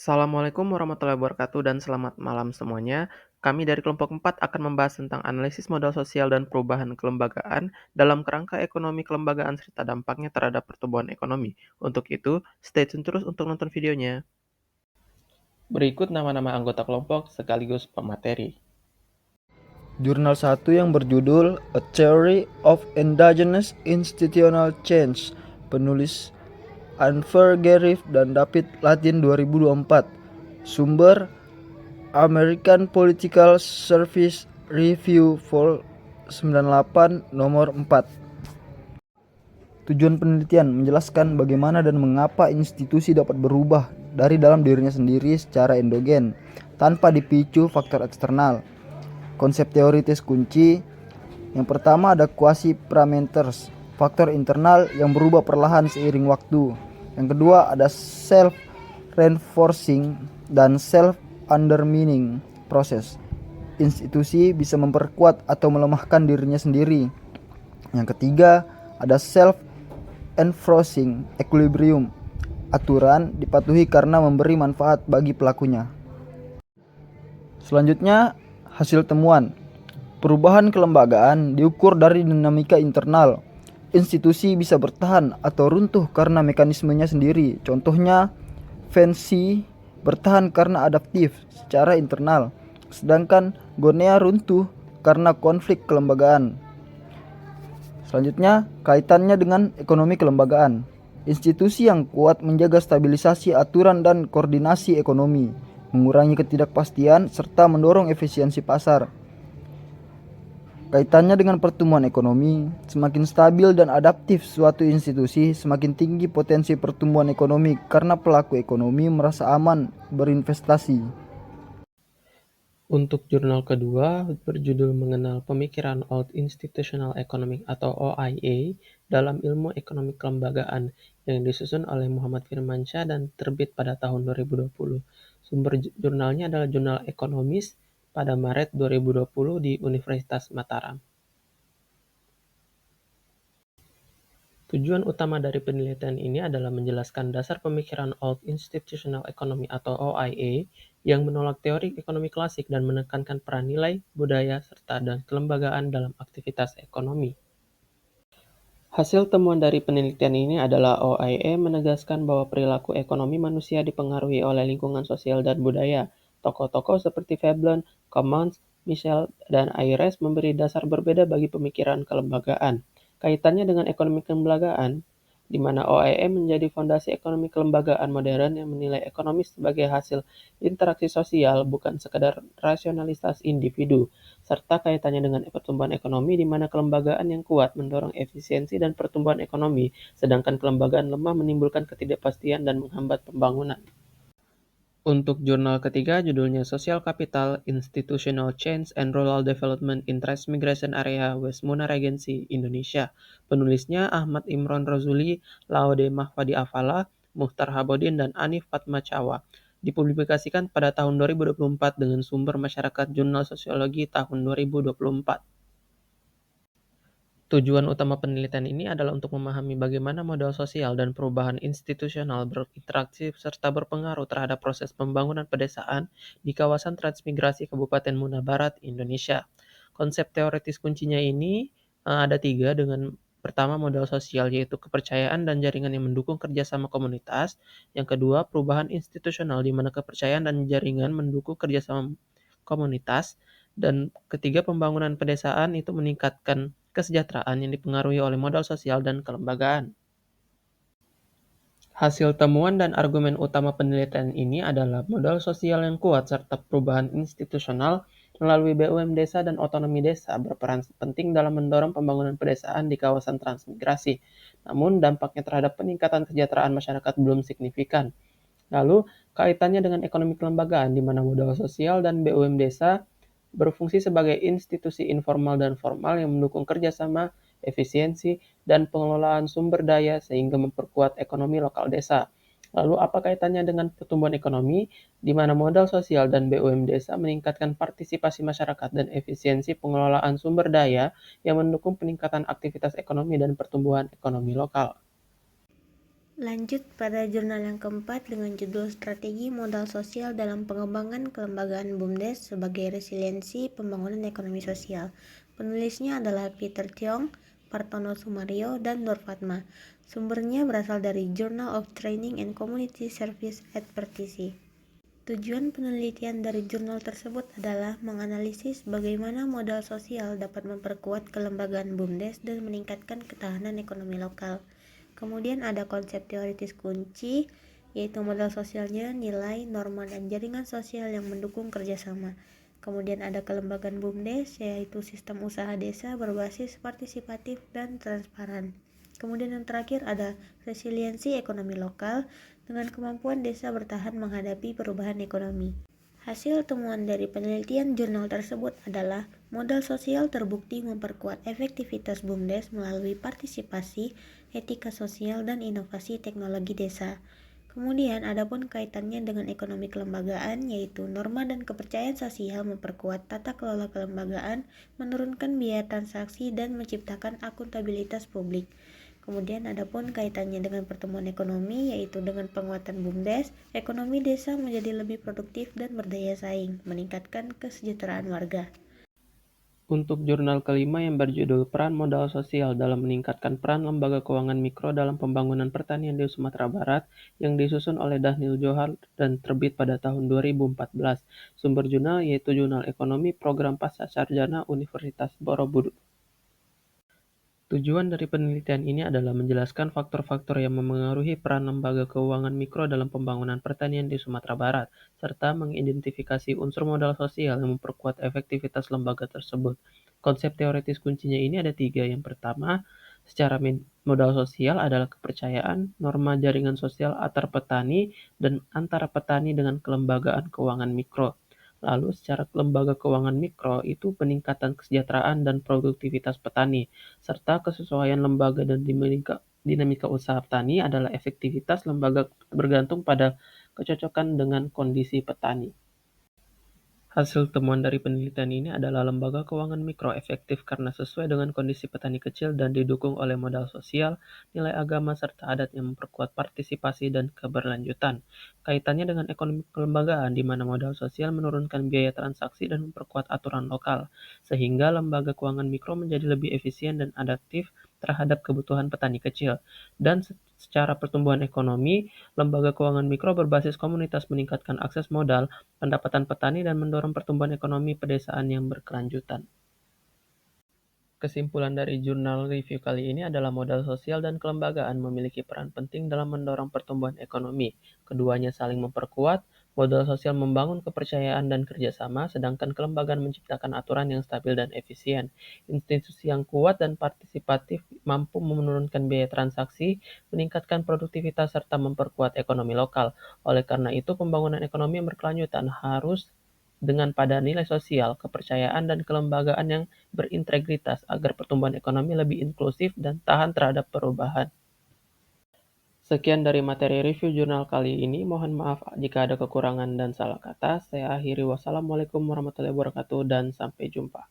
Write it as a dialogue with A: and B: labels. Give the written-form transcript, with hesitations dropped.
A: Assalamualaikum warahmatullahi wabarakatuh dan selamat malam semuanya. Kami dari kelompok 4 akan membahas tentang analisis modal sosial dan perubahan kelembagaan dalam kerangka ekonomi kelembagaan serta dampaknya terhadap pertumbuhan ekonomi. Untuk itu, stay tune terus untuk nonton videonya. Berikut nama-nama anggota kelompok sekaligus pemateri.
B: Jurnal 1 yang berjudul A Theory of Endogenous Institutional Change, penulis Anfer Gerif dan David Latin 2024. Sumber American Political Service Review Vol 98 nomor 4. Tujuan penelitian menjelaskan bagaimana dan mengapa institusi dapat berubah dari dalam dirinya sendiri secara endogen tanpa dipicu faktor eksternal. Konsep teoritis kunci yang pertama ada quasi-parameters, faktor internal yang berubah perlahan seiring waktu. Yang kedua ada self-reinforcing dan self-undermining proses. Institusi bisa memperkuat atau melemahkan dirinya sendiri. Yang ketiga ada self-enforcing equilibrium. Aturan dipatuhi karena memberi manfaat bagi pelakunya. Selanjutnya, hasil temuan. Perubahan kelembagaan diukur dari dinamika internal. Institusi bisa bertahan atau runtuh karena mekanismenya sendiri. Contohnya, Fancy bertahan karena adaptif secara internal, sedangkan Gonea runtuh karena konflik kelembagaan. Selanjutnya, kaitannya dengan ekonomi kelembagaan. Institusi yang kuat menjaga stabilisasi aturan dan koordinasi ekonomi, mengurangi ketidakpastian, serta mendorong efisiensi pasar. Kaitannya dengan pertumbuhan ekonomi, semakin stabil dan adaptif suatu institusi, semakin tinggi potensi pertumbuhan ekonomi karena pelaku ekonomi merasa aman berinvestasi.
A: Untuk jurnal kedua berjudul Mengenal Pemikiran Old Institutional Economic atau OIA dalam ilmu ekonomi kelembagaan yang disusun oleh Muhammad Firmansyah dan terbit pada tahun 2020. Sumber jurnalnya adalah Jurnal Ekonomis pada Maret 2020 di Universitas Mataram. Tujuan utama dari penelitian ini adalah menjelaskan dasar pemikiran Old Institutional Economy atau OIA yang menolak teori ekonomi klasik dan menekankan peran nilai, budaya, serta dan kelembagaan dalam aktivitas ekonomi. Hasil temuan dari penelitian ini adalah OIA menegaskan bahwa perilaku ekonomi manusia dipengaruhi oleh lingkungan sosial dan budaya. Tokoh-tokoh seperti Veblen, Commons, Michel, dan Ayres memberi dasar berbeda bagi pemikiran kelembagaan. Kaitannya dengan ekonomi kelembagaan, di mana OIA menjadi fondasi ekonomi kelembagaan modern yang menilai ekonomi sebagai hasil interaksi sosial bukan sekadar rasionalitas individu, serta kaitannya dengan pertumbuhan ekonomi di mana kelembagaan yang kuat mendorong efisiensi dan pertumbuhan ekonomi, sedangkan kelembagaan lemah menimbulkan ketidakpastian dan menghambat pembangunan. Untuk jurnal ketiga, judulnya Social Capital, Institutional Change and Rural Development in Transmigration Area West Muna Regency, Indonesia. Penulisnya Ahmad Imron Rozuli, Laude Mahfadi Afala, Muhtar Habodin, dan Anif Fatmacawa. Dipublikasikan pada tahun 2024 dengan sumber Masyarakat Jurnal Sosiologi tahun 2024. Tujuan utama penelitian ini adalah untuk memahami bagaimana modal sosial dan perubahan institusional berinteraksi serta berpengaruh terhadap proses pembangunan pedesaan di kawasan transmigrasi Kabupaten Muna Barat, Indonesia. Konsep teoritis kuncinya ini ada tiga dengan pertama modal sosial yaitu kepercayaan dan jaringan yang mendukung kerjasama komunitas. Yang kedua perubahan institusional di mana kepercayaan dan jaringan mendukung kerjasama komunitas. Dan ketiga, pembangunan pedesaan itu meningkatkan kesejahteraan yang dipengaruhi oleh modal sosial dan kelembagaan. Hasil temuan dan argumen utama penelitian ini adalah modal sosial yang kuat serta perubahan institusional melalui BUM desa dan otonomi desa berperan penting dalam mendorong pembangunan pedesaan di kawasan transmigrasi. Namun dampaknya terhadap peningkatan kesejahteraan masyarakat belum signifikan. Lalu kaitannya dengan ekonomi kelembagaan di mana modal sosial dan BUM desa berfungsi sebagai institusi informal dan formal yang mendukung kerjasama, efisiensi, dan pengelolaan sumber daya sehingga memperkuat ekonomi lokal desa. Lalu apa kaitannya dengan pertumbuhan ekonomi, di mana modal sosial dan BUM desa meningkatkan partisipasi masyarakat dan efisiensi pengelolaan sumber daya yang mendukung peningkatan aktivitas ekonomi dan pertumbuhan ekonomi lokal.
C: Lanjut pada jurnal yang keempat dengan judul Strategi Modal Sosial dalam Pengembangan Kelembagaan BUMDes sebagai Resiliensi Pembangunan Ekonomi Sosial. Penulisnya adalah Peter Tiong, Partono Sumario, dan Nur Fatma. Sumbernya berasal dari Journal of Training and Community Service Advertisy. Tujuan penelitian dari jurnal tersebut adalah menganalisis bagaimana modal sosial dapat memperkuat kelembagaan BUMDes dan meningkatkan ketahanan ekonomi lokal. Kemudian ada konsep teoritis kunci, yaitu modal sosialnya, nilai, norma, dan jaringan sosial yang mendukung kerjasama. Kemudian ada kelembagaan BUMDes, yaitu sistem usaha desa berbasis partisipatif dan transparan. Kemudian yang terakhir ada resiliensi ekonomi lokal dengan kemampuan desa bertahan menghadapi perubahan ekonomi. Hasil temuan dari penelitian jurnal tersebut adalah modal sosial terbukti memperkuat efektivitas BUMDes melalui partisipasi, etika sosial, dan inovasi teknologi desa. Kemudian adapun kaitannya dengan ekonomi kelembagaan, yaitu norma dan kepercayaan sosial memperkuat tata kelola kelembagaan, menurunkan biaya transaksi, dan menciptakan akuntabilitas publik. Kemudian adapun kaitannya dengan pertumbuhan ekonomi, yaitu dengan penguatan BUMDes, ekonomi desa menjadi lebih produktif dan berdaya saing, meningkatkan kesejahteraan warga.
A: Untuk jurnal kelima yang berjudul Peran Modal Sosial dalam Meningkatkan Peran Lembaga Keuangan Mikro dalam Pembangunan Pertanian di Sumatera Barat yang disusun oleh Dhanil Johar dan terbit pada tahun 2014. Sumber jurnal yaitu Jurnal Ekonomi Program Pascasarjana Universitas Borobudur. Tujuan dari penelitian ini adalah menjelaskan faktor-faktor yang memengaruhi peran lembaga keuangan mikro dalam pembangunan pertanian di Sumatera Barat, serta mengidentifikasi unsur modal sosial yang memperkuat efektivitas lembaga tersebut. Konsep teoritis kuncinya ini ada tiga. Yang pertama, secara modal sosial adalah kepercayaan, norma jaringan sosial antar petani, dan antara petani dengan kelembagaan keuangan mikro. Lalu secara lembaga keuangan mikro itu peningkatan kesejahteraan dan produktivitas petani, serta kesesuaian lembaga dan dinamika usaha petani adalah efektivitas lembaga bergantung pada kecocokan dengan kondisi petani. Hasil temuan dari penelitian ini adalah lembaga keuangan mikro efektif karena sesuai dengan kondisi petani kecil dan didukung oleh modal sosial, nilai agama, serta adat yang memperkuat partisipasi dan keberlanjutan. Kaitannya dengan ekonomi kelembagaan di mana modal sosial menurunkan biaya transaksi dan memperkuat aturan lokal, sehingga lembaga keuangan mikro menjadi lebih efisien dan adaptif terhadap kebutuhan petani kecil. Dan secara pertumbuhan ekonomi, lembaga keuangan mikro berbasis komunitas meningkatkan akses modal, pendapatan petani, dan mendorong pertumbuhan ekonomi pedesaan yang berkelanjutan. Kesimpulan dari jurnal review kali ini adalah modal sosial dan kelembagaan memiliki peran penting dalam mendorong pertumbuhan ekonomi. Keduanya saling memperkuat, modal sosial membangun kepercayaan dan kerjasama, sedangkan kelembagaan menciptakan aturan yang stabil dan efisien. Institusi yang kuat dan partisipatif mampu menurunkan biaya transaksi, meningkatkan produktivitas, serta memperkuat ekonomi lokal. Oleh karena itu, pembangunan ekonomi yang berkelanjutan harus dengan pada nilai sosial, kepercayaan, dan kelembagaan yang berintegritas agar pertumbuhan ekonomi lebih inklusif dan tahan terhadap perubahan. Sekian dari materi review jurnal kali ini. Mohon maaf jika ada kekurangan dan salah kata. Saya akhiri. Wassalamualaikum warahmatullahi wabarakatuh dan sampai jumpa.